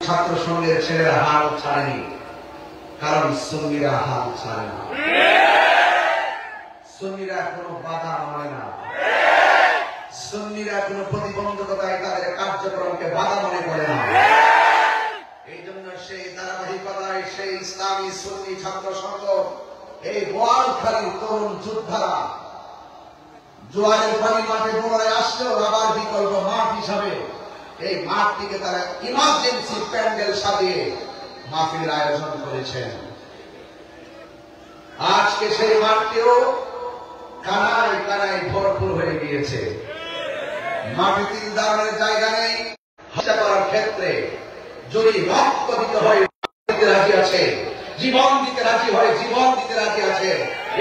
ছাত্র সংঘের ছেলেরা হাল ছাড়েনি, কারণ সুন্নিরা হাল ছাড়ে না। সুন্নিরা কোনো বাধা মানে না, সুন্নিরা কোনো প্রতিবন্ধকতায় তাদের কার্যক্রমকে বাধা মনে করে না। এই জন্য সেই ধারাবাহিকতায় সেই ইসলামী সুন্নি ছাত্র সংঘ এই বোয়ালখালীর তরুণ যোদ্ধারা জোয়ারের পানি মাঠে পুনরায় আসলেও আবার বিকল্প মাঠ হিসাবে এই মাঠটিকে তারা ইমার্জেন্সি প্যান্ডেল সাজিয়ে মাহফিলের আয়োজন করেছেন। আজকে সেই মাঠটিও কানায় কানায় ভরপুর হয়ে গিয়েছে। মাঠে তিন দাঁড়ানোর জায়গা নেই। হত্যা করার ক্ষেত্রে যদি রক্ত দিতে হয় দিতে রাজি আছে, জীবন দিতে রাজি হয় জীবন দিতে রাজি আছে।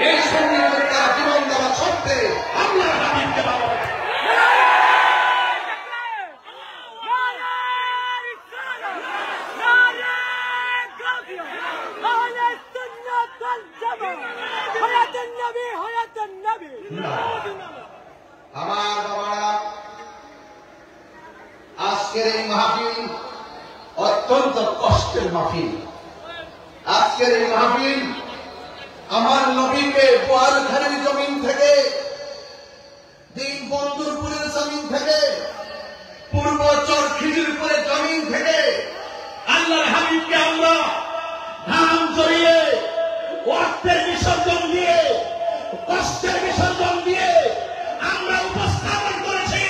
এই সঙ্গীত তারা জীবন দেওয়া সত্ত্বে আল্লাহর হাবিবকে ভালোবাসে। আমার বাবারা, আজকের এই মাহফিল অত্যন্ত কষ্টের মাহফিল। আজকের এই মাহফিল আমার নবীকে বোয়ালখালীর জমিন থেকে, দিন বন্ধুরপুরের জমিন থেকে, পূর্ব চরখিজুরপুরের জমিন থেকে আল্লাহর হাবিবকে আমরা নাম জড়িয়ে অর্থের বিসর্জন দিয়ে কষ্টের বিসর্জন দিয়ে আমরা উপস্থাপন করেছি।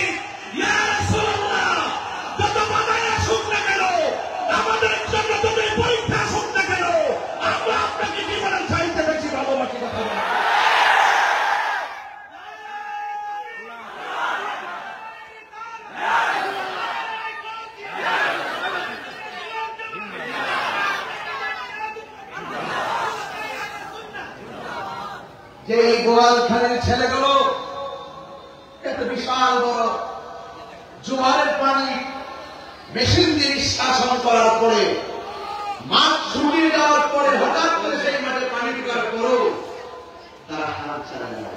ইয়া রাসূলুল্লাহ, যত বাধাই আসুক না কেন, আমাদের জন্য যতই পরীক্ষা আসুক না কেন, আমরা আপনাকে জীবনের চাইতে বেশি ভালোবাসি। কথা বলেন। যে এই বোয়ালখালীর ছেলেগুলো এত বিশাল বড় জোয়ারের পানি মেশিন দিয়ে নিষ্কাশন করার পরে মাঠ শুকিয়ে যাওয়ার পরে হঠাৎ করে সেই মাঠে পানি ঢোকার পরেও তারা হাল ছাড়ে না।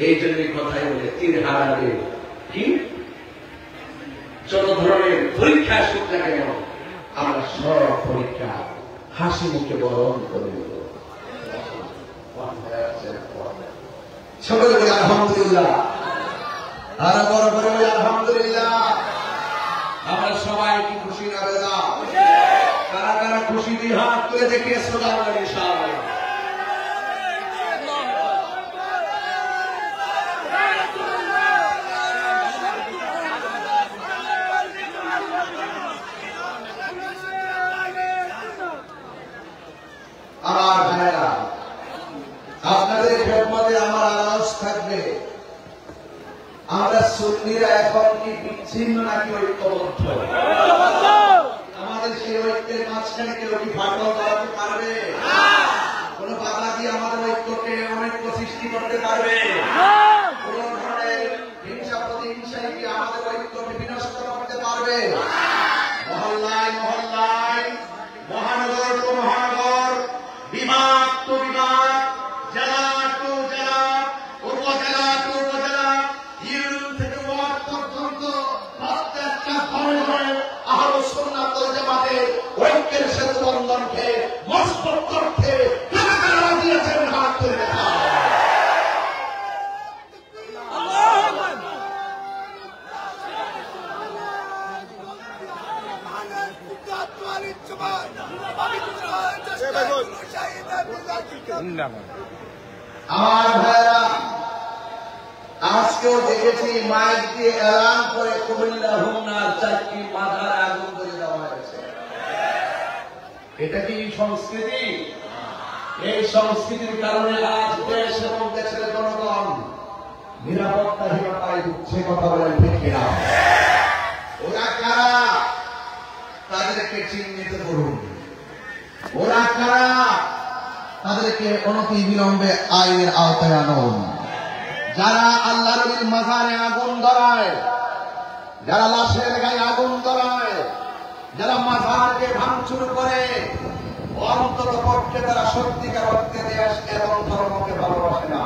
এই জন্যই কথাই বলে তীর হারাবে কি যত ধরনের পরীক্ষা আসুক না কেন, আমরা সব পরীক্ষা হাসি মুখে বরণ করে দেব। সকলে বলি আলহামদুলিল্লাহ, আর বড় করে বলি আলহামদুলিল্লাহ। আমরা সবাই কি খুশি না বেজা? কারা কারা খুশি দিয়ে হাত তুলে দেখিয়ে সোজা বলেন ইনশাআল্লাহ। আমার ভাইয়েরা, আপনাদের খেদমতে আমার আওয়াজ থাকবে, আমরা সুন্নিরা এখন কি বিচ্ছিন্ন নাকি ঐক্যবদ্ধ? আমাদের সেই ঐক্যের মাঝখানে কেউ কি ফাটল করাতে পারবে? কোন বাধা দিয়ে আমাদের ঐক্যকে অনৈক্য সৃষ্টি করতে পারবে? কোন ধরনের হিংসা প্রতিহিংসায় কি আমাদের ঐক্যকে বিনষ্ট করতে পারবে? মহল্লায় মহল্লায়, মহানগর টু মহানগর, বিভাগ টু বিভাগ, জেলা টু জেলা, উপজেলা টু উপজেলা, ইউনিয়ন থেকে ওয়ার্ড পর্যন্ত প্রত্যেকটা ঘরে ঘরে আহলে সুন্নাত ওয়াল জামাতের ঐক্যের সেতু বন্ধনকে মজবুত করতে কারা কারা রাজি আছেন হাত তুলে দেখান। আমার ভাইরা, আজকেও দেখেছি মাইক দিয়ে এলান করে কুমিল্লা হোমনার 4টি মাথার আগুন করে দেওয়া হয়েছে। এটা কি সংস্কৃতি? এই সংস্কৃতির কারণে আজ দেশ এবং দেশের জনগণ নিরাপত্তাহীনতায় ভুগছে। কথা বলেন ঠিক কিনা? ওরা কারা? তাদেরকে চিহ্নিত করুন। ওরা কারা? তাদেরকে অনতি বিলম্বে আইনের আওতায় আনুন। যারা আল্লাহ নবীর মাজারে আগুন ধরায়, যারা লাশের গায়ে আগুন ধরায়, যারা মাজারকে ভাঙচুর করে, অন্তত পক্ষে তারা সত্যিকার অর্থে দেশ এবং ধর্মকে ভালোবাসে না।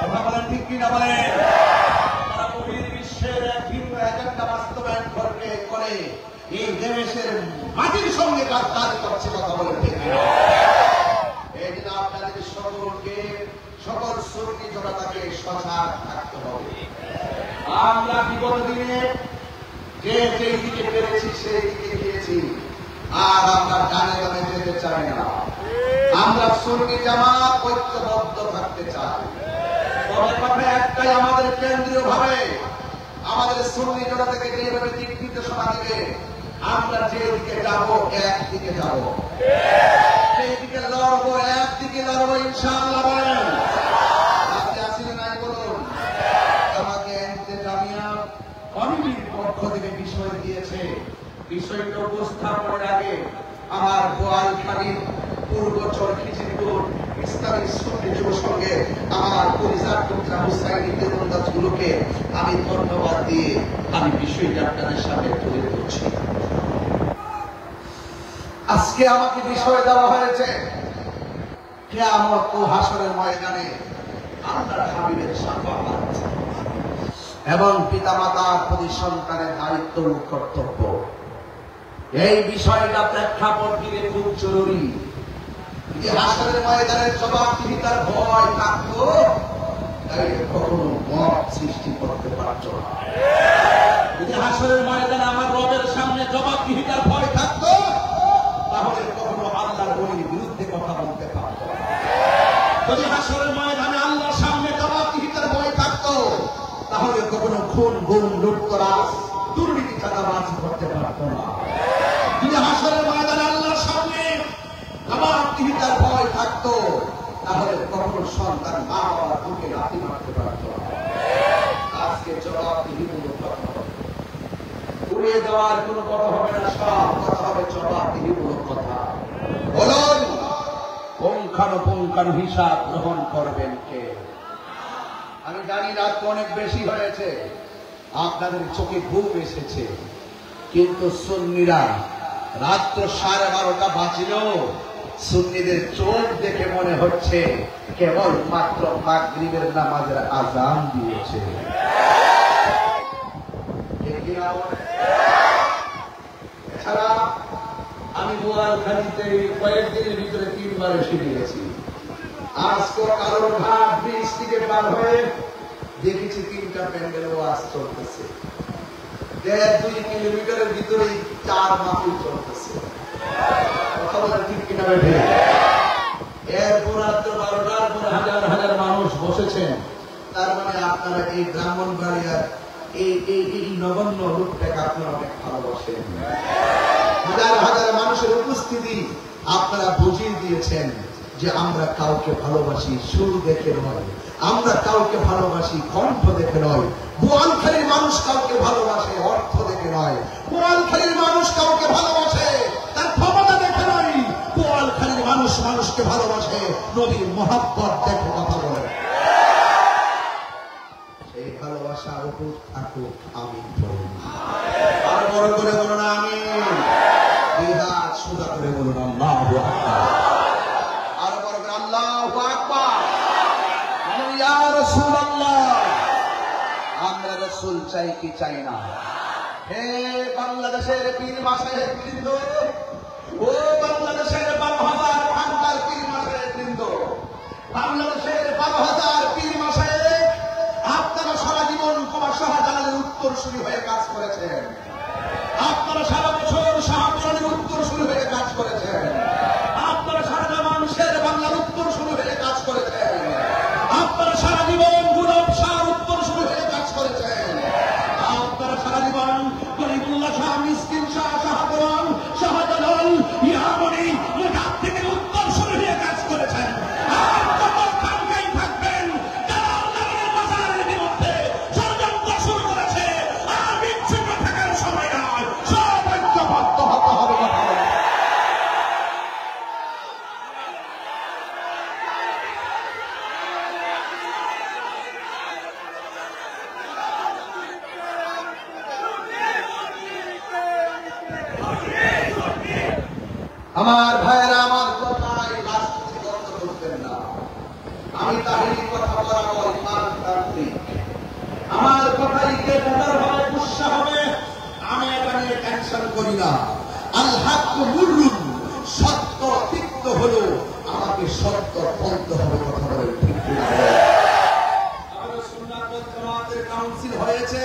কথা বলেন ঠিক কিনা? বলেন। তারা বহির্বিশ্বের এক ভিন্ন এজেন্ডা বাস্তবায়ন করে করে এই দেশের মাটির সঙ্গে গাদ্দারি করছে, কথা বলে ঠিক না? এই দিন আপনাদের সকলকে, সকল সুন্নি জনতাকে সজাগ থাকতে হবে। আমরা বিগত দিনে যে যেই দিকে পেরেছি সেই দিকে গিয়েছি, আর আমরা ডানে ডানে যেতে চাই না। আমরা সুন্নি জামাত ঐক্যবদ্ধ থাকতে চাই। তবে কথা একটাই, আমাদের কেন্দ্রীয় ভাবে আমাদের সুন্নি জনতাকে যেভাবে দিক নির্দেশনা দিবে, আমরা যেদিকে যাব একদিকে যাব, সেইদিকে লড়বো, একদিকে লড়বো ইনশাআল্লাহ। বলেন রাজি আছেন নাই? বলুন। আমাকে জামিয়া কমিটির পক্ষ থেকে বিষয় দিয়েছে, বিষয়টা উপস্থাপনের আগে আমার বোয়ালখালীর পূর্ব চরখিজিরপুর ইসলামী সুন্নি যুব সংঘে আমার পরিচার টুকরা হুসাইনি দেবন্দাজগুলোকে আমি ধন্যবাদ দিয়ে আমি বিষয়টা আপনাদের সামনে তুলে ধরছি। আজকে আমাকে বিষয় দেওয়া হয়েছে কিয়ামত ও হাসরের ময়দানে আল্লাহর হাবিবের শাফাআত এবং পিতামাতার প্রতি সন্তানের দায়িত্ব ও কর্তব্য। এই বিষয়টা প্রেক্ষাপট দিলে খুব জরুরি। যে হাসরের ময়দানের জবাবদিহিতার ভয় থাকতো, তাই কখনো মত সৃষ্টি করতে পারত না। যদি হাসরের ময়দানে আমার রবের সামনে জবাবদিহিতার ভয় থাকতো, তাহলে কখনো আল্লাহর ওলির বিরুদ্ধে কথা বলতে পারত না। যদি হাসরের ময়দানে আল্লাহর সামনে জবাবদিহিতার ভয় থাকতো, তাহলে কখনো খুন গুম লুটতরাজ দুর্নীতি চাঁদাবাজি করতে পারত না। যদি হাসরের ময়দানে আল্লাহর সামনে জবাবদিহিতার ভয় থাকতো, তাহলে কখনো সন্তান মা বাবার বুকে লাথি মারতে পারত না। আজকে জবাবদিহিমূলক কথা হবে, উড়িয়ে দেওয়ার কোনো কথা হবে না, সব কথা হবে জবাবদিহিমূলক কথা। বলুন, পুঙ্খানুপুঙ্খানু হিসাব গ্রহণ করবেন কে? আমি জানি রাত অনেক বেশি হয়েছে, আপনাদের চোখে ঘুম এসেছে, কিন্তু সুন্নিরা রাত্র 12:30 বাজিল, সুন্নিদের চোখ দেখে মনে হচ্ছে কেবল মাত্র মাগরিবের নামাজের আযান দিয়েছে। এছাড়া আমি বোয়ালখালীতে কয়েকদিনের ভিতরে 3 বার এসে গিয়েছি। আজকে কারোর ঘাট ব্রিজ থেকে পার হয়ে দেখেছি 3টা প্যান্ডেল ওয়াজ চলতেছে। 1.5-2 কিলোমিটারের ভিতরে 4 মাহফিল চলতেছে। কথা বলে ঠিক কিনা বেঠে? এরপর রাত্র 12টার পর হাজার হাজার মানুষ বসেছেন। তার মানে আপনারা এই ব্রাহ্মণবাড়িয়ার এই নগণ্য রূপটাকে আপনারা অনেক ভালোবাসেন। হাজার হাজার মানুষের উপস্থিতি আপনারা বুঝিয়ে দিয়েছেন যে আমরা কাউকে ভালোবাসি সুর দেখে নয়, আমরা কাউকে ভালোবাসি কণ্ঠ দেখে নয়। বোয়ালখালীর মানুষ কাউকে ভালোবাসে অর্থ দেখে নয়, বোয়ালখালীর মানুষ কাউকে ভালোবাসে তার ক্ষমতা দেখে নয়, বোয়ালখালীর মানুষ মানুষকে ভালোবাসে নবীর মহব্বত দেখে। কথা বলে সেই ভালোবাসা অটুট থাকুক। আমিন বলুন। আর বড় করে বলুন আমিন। দুই হাত সোজা করে বলুন আল্লাহু আকবার। আর বড় করে আল্লাহু আকবার। ইয়া রাসূলুল্লাহ, আমরা রাসূল চাই কি চাই না? হে বাংলাদেশের পীর মাশায়েখ বৃন্দ, ও বাংলাদেশের 12,000 ভান্ডার পীর মাশায়েখ বৃন্দ, বাংলাদেশের 12,000 পীর মাশায়েখ, আপনারা সারা জীবন কুমার শাহজালালের উত্তরসূরি হয়ে কাজ করেছেন। আপনারা সারা বছর শাহজালালের উত্তরসূরি হয়ে কাজ করেছেন। আপনারা সারা মানুষের বাংলার উত্তরসূরি হয়ে কাজ করেছেন। আপনারা সারা জীবন গুলাব শাহর উত্তরসূরি হয়ে কাজ করেছেন। আপনারা সারা জীবন গরিবুল্লাহ শাহ, মিসকিন শাহ, শাহজালাল, শাহজালাল, ইয়ামনি মুজাদ থেকে উত্তরসূরি হয়ে কাজ করেছেন। আর কত খানকাই থাকবেন যারা আল্লাহর বাজারের বিরুদ্ধে ষড়যন্ত্র শুরু করেছে। আর বিচ্ছিন্ন থাকার সময় নয়, সব ঐক্যবদ্ধ হতে হবে। আমার ভাইয়েরা, আমার কথায় রাজনীতি বন্ধ করবেন না। আমি তাহিরি কথা বরাবর ইমানতান্ত্রিক। আমার কথাই কে ভোটার হবে, গুসা হবে, আমি এটা নিয়ে নিয়ে টেনশন করি না। আল হাক্কু মুররুন, সত্য তিক্ত হলো, আমাকে সত্য বলতে হবে। কথা বলে ঠিক কিনা? আমাদের সুন্নাত ওয়াল জামাতের কাউন্সিল হয়েছে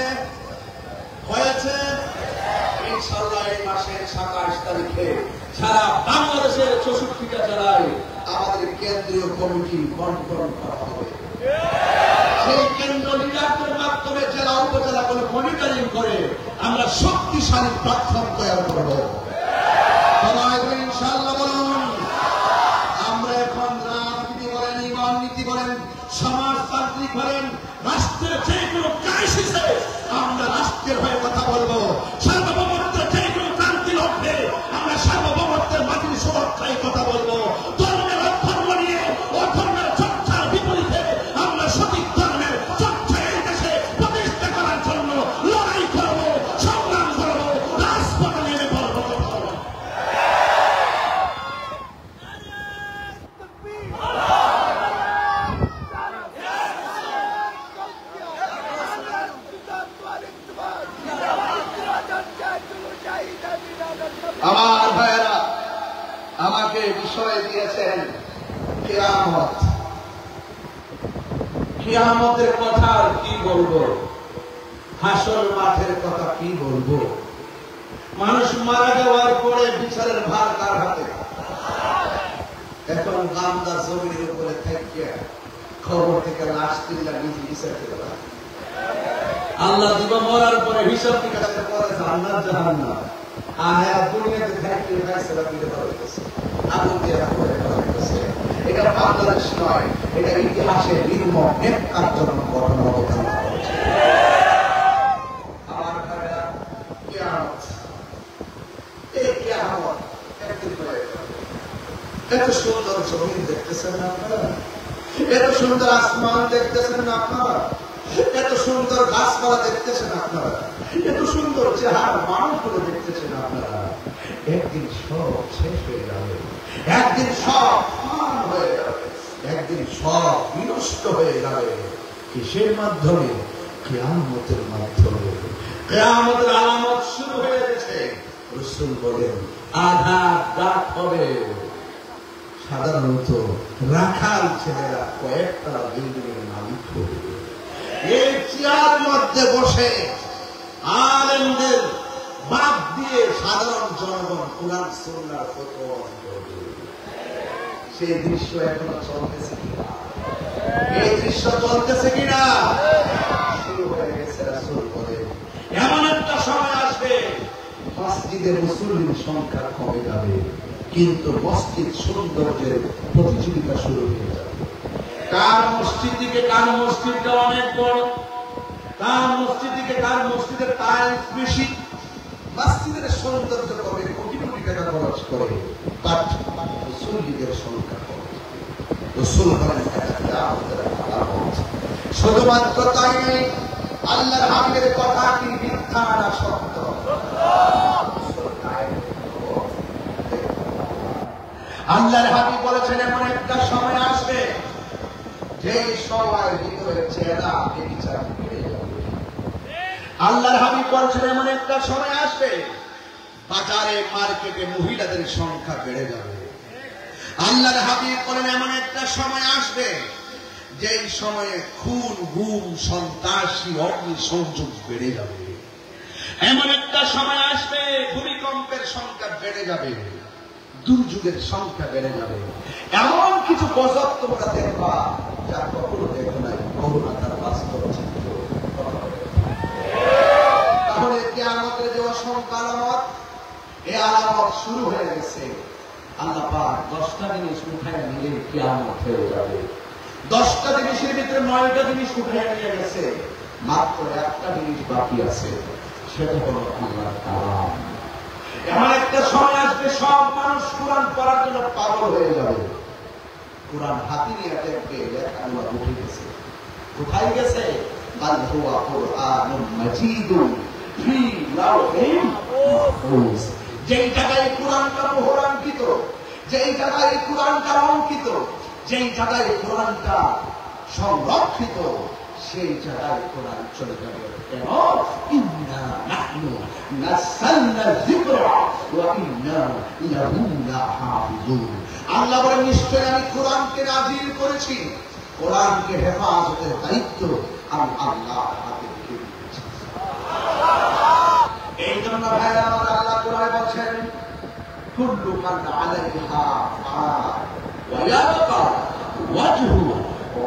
ইনশাআল্লাহ এই মাসের 27 তারিখে সারা বাংলাদেশের 64টা জেলায় আমাদের কেন্দ্রীয় কমিটি বন্টন করা হবে। সেই কেন্দ্র লিডারদের মাধ্যমে জেলা উপজেলাগুলো মনিটরিং করে আমরা শক্তিশালী প্ল্যাটফর্ম তৈরি করব। ইনশাআল্লাহ বলুন। আমরা এখন রাজনীতি বলেন, ইমান নীতি বলেন, সমাজতান্ত্রিক বলেন, রাষ্ট্রের যে কোনো ক্রাইসিসে আমরা রাষ্ট্রের হয়ে কথা বলবো। সার্বভৌমত্বের যে কোনো ক্রান্তি লক্ষ্যে আমরা সার্বভৌমত্বের মাটির সুরক্ষায় কথা বলবো। ধর্মের অধর্ম নিয়ে অধর্মের চর্চার বিপরীতে আমরা সঠিক ধর্মের চর্চা এই দেশে প্রতিষ্ঠা করার জন্য লড়াই করবো, সংগ্রাম করবো, রাজপথে নেমে পড়বো। আমার ভাইয়েরা আমাকে বিষয় দিয়েছেন কিয়ামত। কিয়ামতের কথা আর কি বলবো, হাসর মাঠের কথা কি বলবো। মানুষ মারা যাওয়ার পরে বিচারের ভার কার হাতে? এখন গামদা জমির উপরে থেকে খবর থেকে লাশ তুলে নিজে বিচার করে আল্লাহ দিব। মরার পরে হিসাব নিকাশের পরে জান্নাত জাহান্নাম। দুনিয়াতে থাকতে ফয়সালা দিতে পারতেছে, আগুন দিয়ে করে পারতেছে। এটা বাংলাদেশ নয়, এটা ইতিহাসের নির্মম নেককারজনক ঘটনা অবদান করেছে। আমার ভাইরা, কিয়ামত, এই কিয়ামত একদিন হয়ে যাবে। এত সুন্দর জমিন দেখতেছেন না আপনারা? এত সুন্দর আসমান দেখতেছেন না আপনারা? এত সুন্দর গাছপালা দেখতেছেন আপনারা? এত সুন্দর চেহারা মানুষগুলো দেখতেছেন আপনারা? একদিন সব শেষ হয়ে যাবে, একদিন সব ফান হয়ে যাবে, একদিন সব বিনষ্ট হয়ে যাবে। কিসের মাধ্যমে? কিয়ামতের মাধ্যমে। কিয়ামতের আলামত শুরু হয়ে গেছে। রাসূল বলেন আঘাত ডাক হবে। সাধারণত রাখাল ছেলেরা কয়েকটা বিল্ডিং এর মালিক হবে। এই চেয়ার মধ্যে বসে আলেমদের বাদ দিয়ে সাধারণ জনগণ কুরআন সুন্নাহর ফতোয়া করবে। সেই দৃশ্য এখনো চলতেছে কিনা? এই দৃশ্য চলতেছে কিনা? শুরু হয়ে গেছে। রাসূল বলেন এমন একটা সময় আসবে মসজিদে মুসল্লির সংখ্যা কমে যাবে, কিন্তু মসজিদ সৌন্দর্যের প্রতিযোগিতা শুরু হয়ে যাবে। কার মসজিদ দিকে কার মসজিদটা অনেক বড়, কার মসজিদ দিকে কার মসজিদের টাইলস বেশি, মসজিদের সৌন্দর্য কমে, কোটি কোটি টাকা খরচ করে, বাট মুসল্লিদের সংখ্যা কমে। রাসূল বলেন শুধুমাত্র তাই নয়, আল্লাহর হাবিবের কথা কি মিথ্যা না সত্য? আল্লাহর হাবিব বলেছেন এমন একটা সময় আসবে যে সময়ের ভিতরে চেহারা বিচার বেড়ে যাবে। আল্লাহর হাবিব বলেছেন এমন একটা সময় আসবে বাজারে মার্কেটে মহিলাদের সংখ্যা বেড়ে যাবে। আল্লাহর হাবিব বলেন এমন একটা সময় আসবে যে সময়ে খুন, গুম, সন্ত্রাসী, অগ্নি সংযোগ বেড়ে যাবে। এমন একটা সময় আসবে ভূমিকম্পের সংখ্যা বেড়ে যাবে, দুর্যোগের সংখ্যা বেড়ে যাবে। এমন কিছু গজব তোমরা দেখবা যা কখনো দেখো নাই। করোনা তার বাস্তব চিত্র। তাহলে কিয়ামতের যে অসংখ্য আলামত, এই আলামত শুরু হয়ে গেছে। আল্লাহ পাক 10টা জিনিস উঠায় নিলে কিয়ামত হয়ে যাবে। 10টা জিনিসের ভিতরে 9টা জিনিস উঠায় নিয়ে গেছে, মাত্র একটা জিনিস বাকি আছে, সেটা হলো আল্লাহর কালাম। এমন একটা সময় আসবে সব মানুষ কোরআন পড়ার জন্য পাগল হয়ে যাবে। কোরআন হাতে নিয়ে দেখবে লেখাগুলো উঠে গেছে। কোথায় গেছে? বাল হুয়া কুরআনুন মাজিদুন ফি লাওহিন মাহফুজ। যেই জায়গায় কোরআনটা মোহরাঙ্কিত, যেই জায়গায় কোরআনটা অঙ্কিত, যেই জায়গায় কোরআনটা সংরক্ষিত, সেই জায়গায় কোরআন চলে যাবে। কেন? ইন্না নাহনু নাযালনা যিকরা ওয়া ইন্না লাহু লাহাফিজুন। আল্লাহ বলেন, নিশ্চয় আমি কোরআনকে নাযিল করেছি, কোরআনকে হেফাজতের দায়িত্ব আমি আল্লাহ হাতে দিয়ে দিয়েছি। এই জন্য ভাইরা আমার, আল্লাহ কোরআনে বলছেন, কুল্লু মান আলাইহা ফান ওয়া ইয়াবকা ওয়াজহু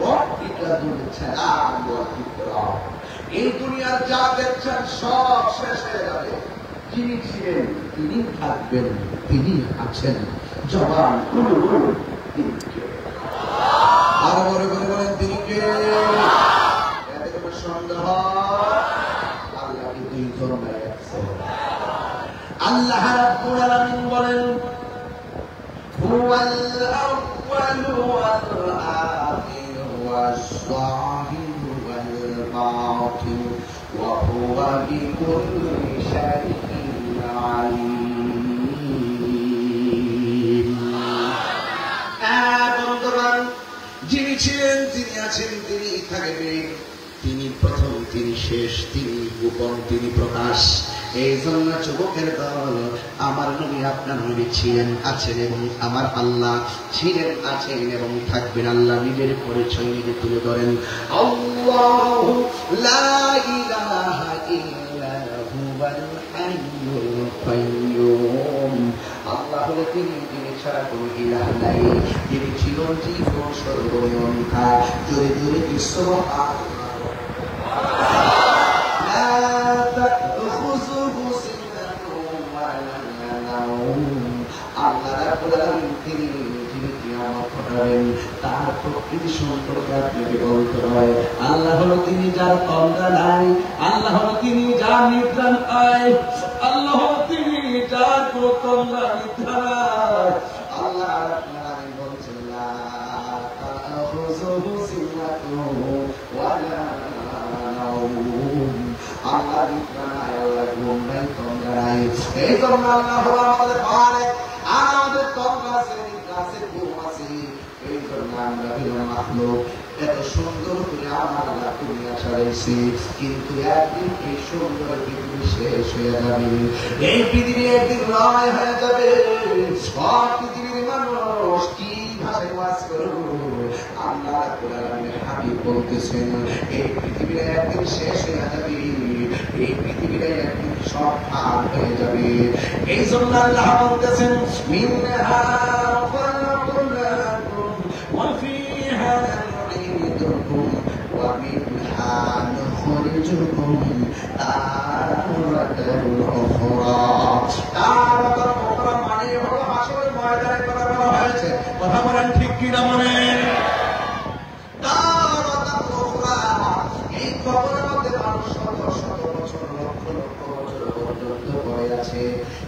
রাব্বিকা যুল জালালি ওয়াল ইকরাম। এই দুনিয়ার যা দেখছেন সব শেষ হয়ে যাবে। যিনি ছিলেন তিনি থাকবেন, তিনি আছেন। জবান খুলুন, তিনি কে? আরো বড় করে বলেন, তিনি কে? এতে কোনো সন্দেহ? আল্লাহকে দুই ধরনের আছে। আল্লাহ রাব্বুল আলামিন বলেন, হুয়াল আউয়ালু ওয়াল আখিরু ওয়াস যাহিরু ওয়াল বাতিন ওয়া হুয়া বিকুল্লি শাইইন আলীম। বন্ধুগণ, যিনি ছিলেন তিনি আছেন, তিনি থাকবেন, তিনি প্রথম, তিনি শেষ, তিনি গোপন, তিনি প্রকাশ। এই জন্য যুবকের দল, আমার নবী আপনার নবী ছিলেন, আছেন এবং আমার আল্লাহ ছিলেন, আছেন এবং থাকবেন। আল্লাহ নিজের পরিচয় নিজে তুলে ধরেন, আল্লাহু লা ইলাহা ইল্লা হুয়াল হাইয়ুল কাইয়্যুম। আল্লাহ হলো তিনি, তিনি ছাড়া কোনো ইলাহ নাই, তিনি চিরঞ্জীব ও সর্বনিয়ন্তা। জোরে জোরে বিশ্বহার তার প্রকৃতি সম্পর্কে আপনাকে বলতে হয়। আল্লাহ হলো তিনি যার তন্দ্রা নাই, আল্লাহ হলো তিনি যার নিদ্রা নাই, আল্লাহ হলো তিনি যার কোনো তন্দ্রা নিদ্রা নাই। আল্লাহ বলছেন, আল্লাহ নিদ্রা নাই, আল্লাহ ঘুম নাই, তন্দ্রা নাই। এই জন্য আল্লাহ হলো আমাদের পারে, আর আমাদের তন্দ্রা আছে, নিদ্রা আছে, ঘুম আছে। এই জন্য আমরা মাখলুক এত সুন্দর করে আমার আল্লাহ দুনিয়া ছাড়াইছি, কিন্তু একদিন এই সুন্দর পৃথিবী শেষ হয়ে যাবে। এই পৃথিবী একদিন লয় হয়ে যাবে। সব পৃথিবীর মানুষ কি ভাষায় বাস করবে? আল্লাহ কোরআনের হাবিব বলতেছেন, এই পৃথিবীর একদিন শেষ হয়ে যাবে, এই পৃথিবীর একদিন সব ভাগ হয়ে যাবে। এই জন্য আল্লাহ বলতেছেন, মিনহা وفيها نعيدكم ومنها نخرجكم تارة أخرى। تارة أخرى মানে হলো হাসরের ময়দানে কথা বলা হয়েছে। কথা বলেন ঠিক কি না? মনে তারাত উখরা, এই কবরের মধ্যে মানুষ শত শত বছর, লক্ষ লক্ষ বছর পর্যন্ত পড়ে আছে,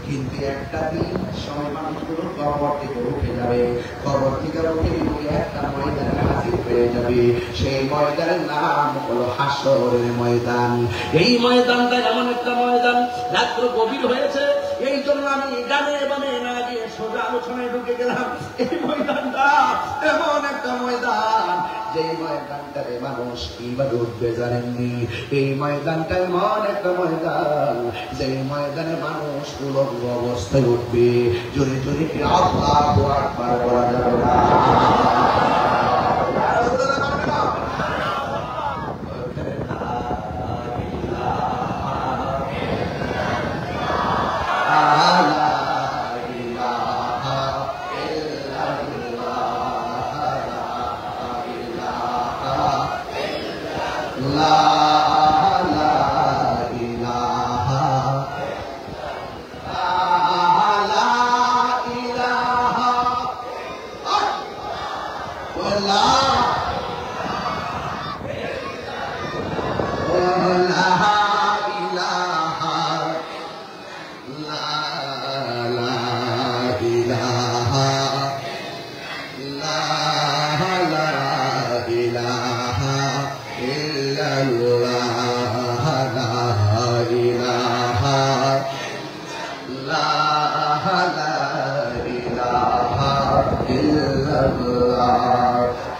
কিন্তু একটা দিন সময় মানুষগুলো কবর থেকে উঠে যাবে। কবর থেকে উঠে একটা ময়দানে হাজির হয়ে যাবে। সেই ময়দানের নাম হলো হাসরের ময়দান। এই ময়দানটা এমন একটা ময়দান, রাত্র গভীর হয়েছে, এই জন্য আমি ডানে বামে না গিয়ে সোজা আলোচনায় ঢুকে গেলাম। এই ময়দানটা এমন একটা ময়দান, যে ময়দানটারে মানুষ কিভাবে উঠবে জানেননি। এই ময়দানটা এমন একটা ময়দান, যে ময়দানে মানুষ উলঙ্গ অবস্থায় উঠবে। জোরে জোরে কি আল্লাহু আকবার বলা যাবে না?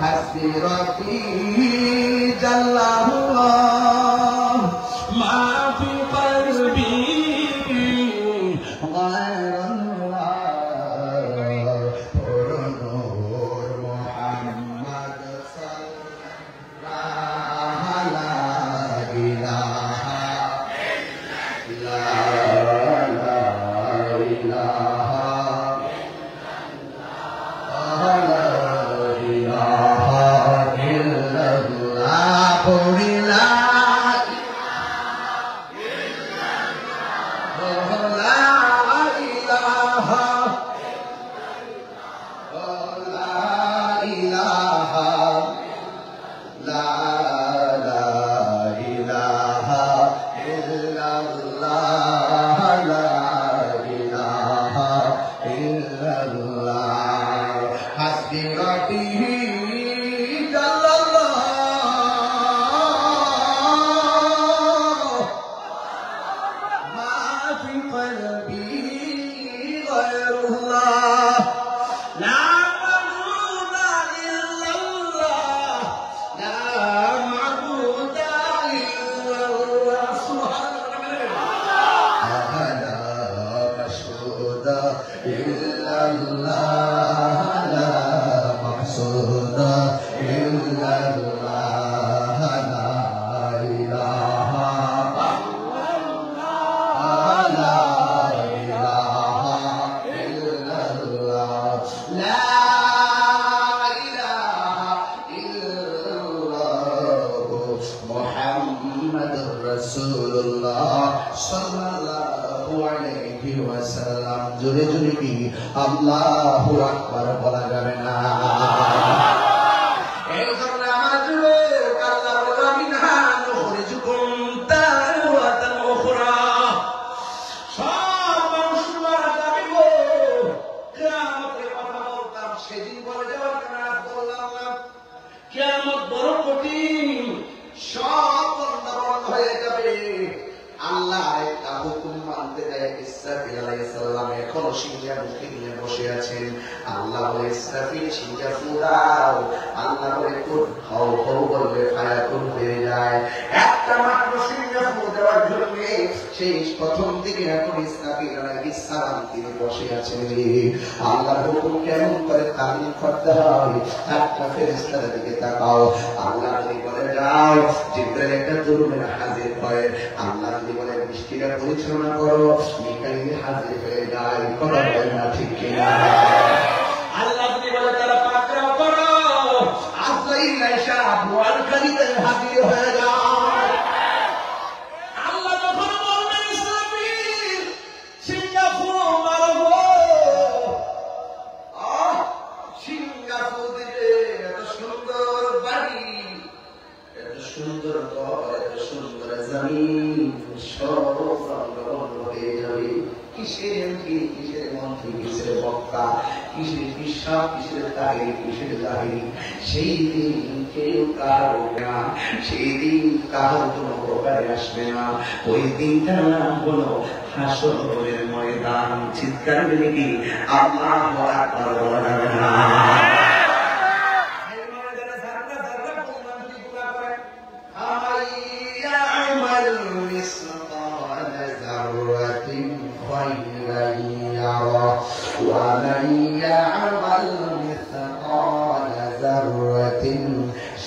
حسبي ربي جل আল্লাহু আকবার বলা যাবে না। এই কারণে আমার যুবক আল্লাহ বলে মিনহা নুখরিজুকুম তাওয়াতান উখরা। সব মানুষ মারা যাবে গো, কিয়ামতের কথা বলতাম সেদিন বলে যাওয়ার কারণে বললাম না, কিয়ামত বড় কঠিন, সব বন্ধ হয়ে যাবে। আল্লাহ একটা হুকুম মানতে দেয়। ইসরাফিল আলাইহিস সালাম এখনো সিংহার মুখে নিয়ে বসে আছেন। আল্লাহ বলে ইসরাফিল সিংহা ফুরাও। আল্লাহ বলে কুন খাও খাও বলবে ফায়াকুন হয়ে যায়। একটা মাত্র সিংহা ফুর দেওয়ার জন্য সেই প্রথম দিকে এখন ইসরাফিল আলাইহিস সালাম তিনি বসে আছেন। আল্লাহর হুকুম কেমন করে তামিল করতে হয়, একটা ফেরেশতার দিকে তাকাও। আল্লাহ যদি বলে যাও, জিবরাইল একটা জরুরি হাজির হয়। আল্লাহ যদি বলে বৃষ্টিটা পরিচালনা করো, মিকাইল হাজির হয়ে যায়। কথা বলে না ঠিক কিনা? আল্লাহ যদি বলে তারা পাকড়াও করো, আজরাইল আয়েশা বোয়ালখালীতে হাজির হয়ে যায়। আল্লাহ যখন বলবেন ইসরাফিল সিঙ্গাপুর মারবো, সিঙ্গাপুর দিতে এত সুন্দর বাড়ি, এত সুন্দর ঘর, এত সুন্দর জমিন, সব রঙ্গবঙ্গ হয়ে যাবে। কিসের কি, কিসের মন্ত্রী, কিসের বক্তা, কিসের বিশ্বাস, কিসের তাহিরি, কিসের জাহিরি, সেই দিন কেউ কারো না, সেই দিন কারো কোনো প্রকারে আসবে না। ওই দিনটার নাম হলো হাসরের ময়দান। চিৎকার দিলে কি আল্লাহু আকবার বলা যাবে না? ومن يعمل مثقال ذرة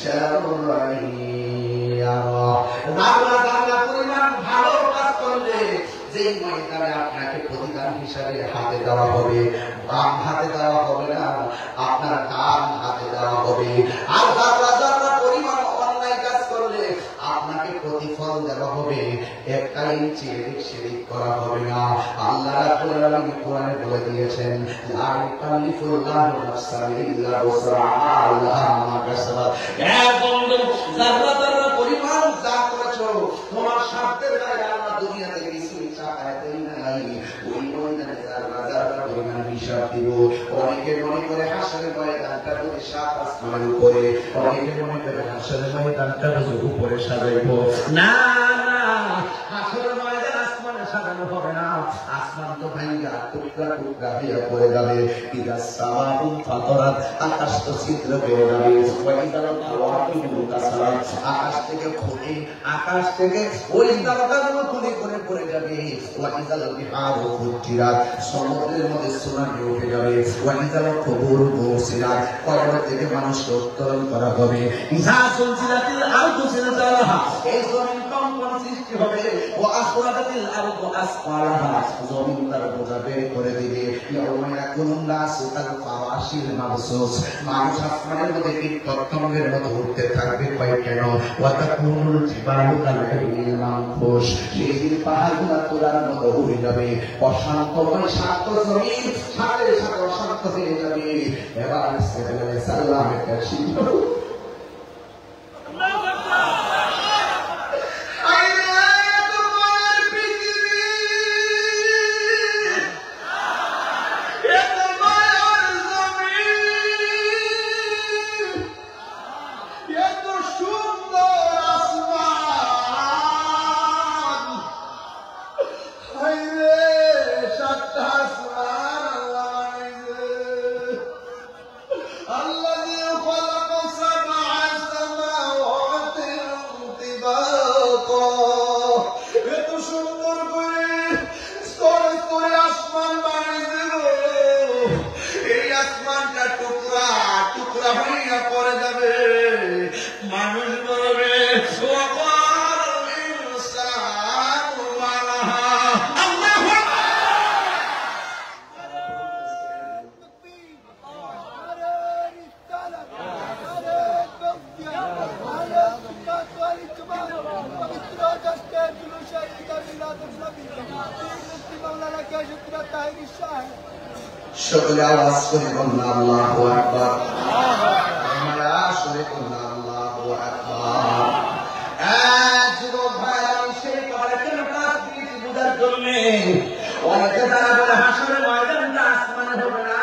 شرا يره। পরিমাণ ভালো কাজ করলে যেই ময়দানে আপনাকে প্রতিদান হিসাবে হাতে দেওয়া হবে, বাম হাতে দেওয়া হবে না, আপনার ডান হাতে দেওয়া হবে। আর যারা পরিমাণ অন্যায় কাজ করলে আপনাকে প্রতিফল দেওয়া হবে, একটা ইঞ্চি এদিক সেদিক করা হবে না। আল্লাহ রাব্বুল আলামিন কোরআনে বলে দিয়েছেন, লা ইউকাল্লিফুল্লাহু নাফসান ইল্লা উসরাহা, লাহা মা কাসাবাত। এ বন্ধু, যারা পরিমাণ যা করেছো তোমার স্বার্থের বাইরে আল্লাহ দুনিয়া থেকে কিছু চাকায় দেয় নাই। ওই ময়দানে যারা পরিমাণ হিসাব দিব। অনেকে মনে করে হাসরের ময়দানটা করে সাত আসমানের উপরে, অনেকে মনে করে হাসরের ময়দানটা উপরে সাজাইবো। না না, হাসরের ময়দান আসমানে সাজানো হবে না। আসমান তো ভাঙা টুকরা টুকরা হয়ে পড়ে যাবে, ইদা সামাউ ফাতারাত আকাশ তো ছিদ্র হয়ে যাবে, ওয়াইদাল কাওয়াকিবু কাসারাত আকাশ থেকে খুলে আকাশ থেকে ওই তারকাগুলো খুলে করে পড়ে যাবে, ওয়াইদাল বিহারু ফুজিরাত সমুদ্রের মধ্যে সুনামি উঠে যাবে, ওয়াইদাল কুবুরু বুসিরাত কবর থেকে মানুষকে উত্তোলন করা হবে, ইজা সুলসিলাতিল আরদু জিলজালাহা এই জমিন কম্পন সৃষ্টি হবে, ওয়া আখরাজাতিল আরদু আসফালাহা জমিন তার বোঝা বের করে দিবে, ইয়াউমা ইয়াকুনুন নাসু কাল ফাওয়াশিল মাবসুস মানুষ আসমানের মধ্যে কীটপতঙ্গের মতো উঠতে থাকবে, কয় কেন? ওয়া তাকুনুল জিবালু কাল হিমিল মানফুস সেই দিন পাহাড়গুলো তোলার মতো উড়ে যাবে, অশান্তময় শান্ত জমিন সাথে সাথে অশান্ত হয়ে যাবে। এবার সাল্লাম একটা শিখল সকলে আওয়াজ করে বলুন আল্লাহু আকবার, আমরা আসলে বলুন আল্লাহু আকবার। যুবক ভাইরা সেই করে কেন কাজ দিয়েছি বুঝার জন্য। অনেকে তারা বলে হাসরের ময়দানটা আসমানে হবে না,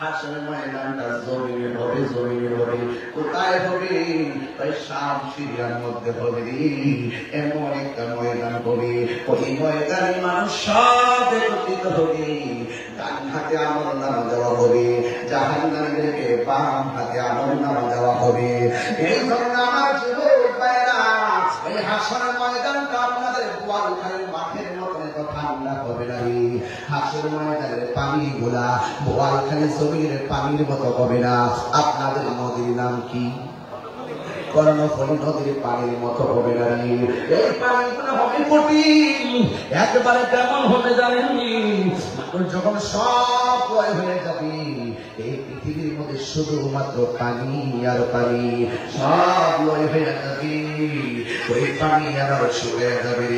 হাসরের ময়দানটা জমিনে হবে, জমিনে হবে। কোথায় হবে? ওই শাম সিরিয়ার মধ্যে হবে, এমন একটা ময়দান হবে, ওই ময়দানে মানুষ সব একত্রিত হবে, ডান হাতে আমলনামা দেওয়া হবে, জাহান্নামীদেরকে বাম হাতে আমলনামা দেওয়া হবে। এই জন্য আমার যুবক ভাইরা এই হাসরের ময়দানটা আপনাদের বোয়ালখালীর মাঠের মতন এত ঠান্ডা হবে না। হাসরের ময়দানের পানিগুলা বোয়ালখালী জমির পানির মতো হবে না। আপনাদের নদীর নাম কি? কর্ণফুলী নদীর পানির মতো হবে না। এই পানিগুলো হবে কঠিন, একবারে কেমন হবে জানেননি? যখন সব লয় হয়ে যাবে, এই পৃথিবীর মধ্যে শুধুমাত্র পানি আর পানি, সব লয় হয়ে যাবে, ওই পানি আবার শুকিয়ে যাবে,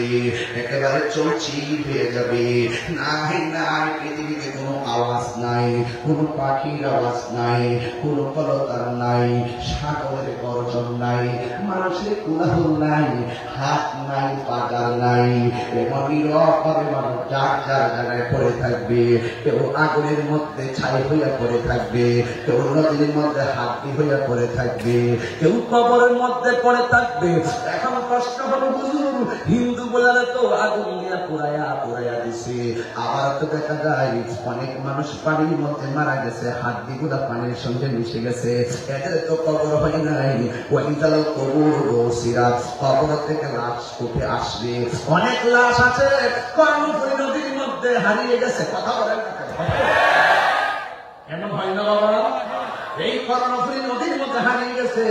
একেবারে চলছি হয়ে যাবে। নাই নাই পৃথিবীতে কোনো আওয়াজ নাই, কোনো পাখির আওয়াজ নাই, কোনো কলতার নাই, সাগরের গর্জন নাই, মানুষের কোলাহল নাই, হাত নাই, পাতাল নাই, এমন নীরবভাবে মানুষ যার যার জায়গায় পড়ে থাকবে। কেউ আগুনের মধ্যে ছাই হইয়া পড়ে থাকবে, কেউ নদীর মধ্যে হাতি হইয়া পড়ে থাকবে, কেউ কবরের মধ্যে পড়ে থাকবে। এখন প্রশ্ন হলো, হুজুর হিন্দু বলারে তো আগুন দিয়া পুরাইয়া পুরাইয়া দিছে, আবার তো দেখা যায় অনেক মানুষ পানির মধ্যে মারা গেছে, হাড্ডি গুলা পানির সঙ্গে মিশে গেছে, এদের তো কবর হয় নাই। ওয়াইদাল কবুর বুসিরাত কবর থেকে লাশ উঠে আসবে। অনেক লাশ আছে কর্ণফুলী নদীর মধ্যে হারিয়ে গেছে, কথা বলেন না কেন? হয় না বাবা? এই কর্ণফুলী নদীর মধ্যে হারিয়ে গেছে।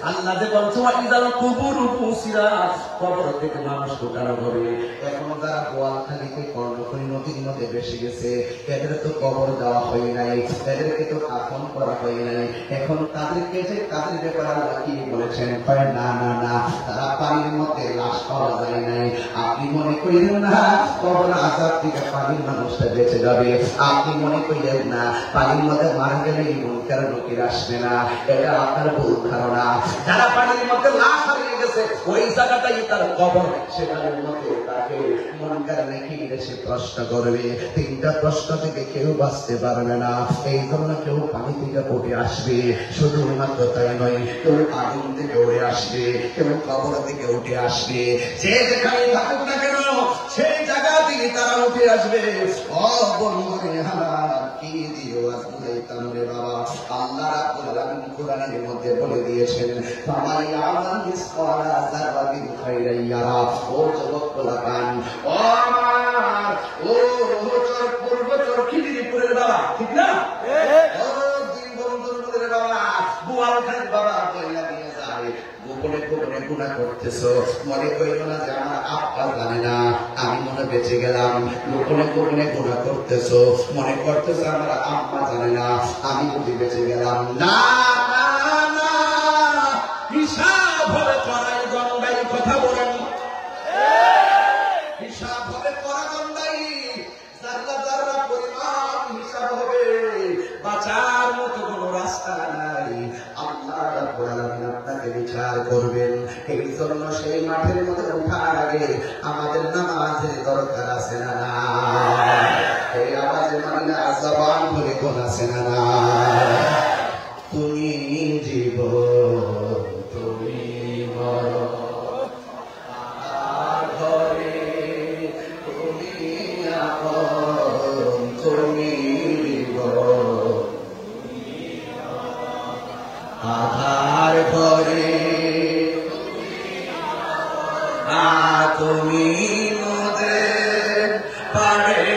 আল্লাহ যে বলছে ওয়াইদাল কবুর বুসিরাত কবর থেকে মানুষ উঠানো হবে। এখন যারা বোয়ালখালীতে কর্ণফুলী নদীর মধ্যে ভেসে গেছে, এদের তো কবর দেওয়া হয় নাই, এদেরকে তো কাফন করা হয় নাই। এখন তাদেরকে যে তাদের ব্যাপারে আল্লাহ কি বলেছেন? কয় না না না, তারা পানির মধ্যে লাশ পাওয়া যায় নাই। আপনি মনে করিলেন না কবর আযাব থেকে পানির মানুষটা বেঁচে যাবে, আপনি মনে করিলেন না পানির মধ্যে মারা গেলে মুনকার নকির আসবে না, এটা আপনার ভুল ধারণা। যারা পানির মধ্যে লাশ হারিয়ে গেছে ওই জায়গাটাই তার কবর, সেখানের মধ্যে তাকে মুনকার নকির এসে প্রশ্ন করবে। তিনটা প্রশ্ন থেকে কেউ বাঁচতে পারবে না। এই জন্য কেউ পানি থেকে উঠে আসবে, শুধুমাত্র তাই নয়, কেউ আগুন থেকে উঠে আসবে, কেউ কবর থেকে উঠে আসবে। যে যেখানে থাকুক না কেন সেই জায়গা থেকে তারা উঠে আসবে। ও বন্ধুরে আমার কি দিও আজ বুঝাইতাম রে বাবা। আল্লাহ রাব্বুল আলামিন কোরআনের মধ্যে বলে দিয়েছেন ফামান ইয়ামাল মিসকালা যাররাতিন খাইরান ইয়ারা। ও যুবক পোলাপান, ও আমার, ও পূর্ব চরখিদিপুরের বাবা, ঠিক না? ও দুই বন্ধুর মধ্যে বাবা, বুয়ালখালীর বাবা কইলা নিয়ে যায়। গোপনে গোপনে গুনাহ করতেছো, মনে কইল না যে আমার আব্বা জানে না, আমি মনে বেঁচে গেলাম। গোপনে গোপনে গুনাহ করতেছো, মনে করতেছো আমার আব্বা জানে না, আমি যদি বেঁচে গেলাম। না না না, হিসাব হবে করাই গন্ডাই। কথা বলেন, হিসাব হবে করা গন্ডাই। যারা যারা পরিমাণ হিসাব হবে, বাঁচার মতো কোন রাস্তা নাই। আল্লাহ রাব্বুল আলামিন আপনাকে বিচার করবেন। এই জন্য সেই মাঠের মধ্যে ওঠার আগে আমাদের নামাজের দরকার আছে না? এই আওয়াজে মানে জবান বলে কোন আছে না? তুমি জীবন, তুমি মরণ, আমার ঘরে তুমি আপন, তুমি জীবন, আধার ঘরে তুমি মোদের পারে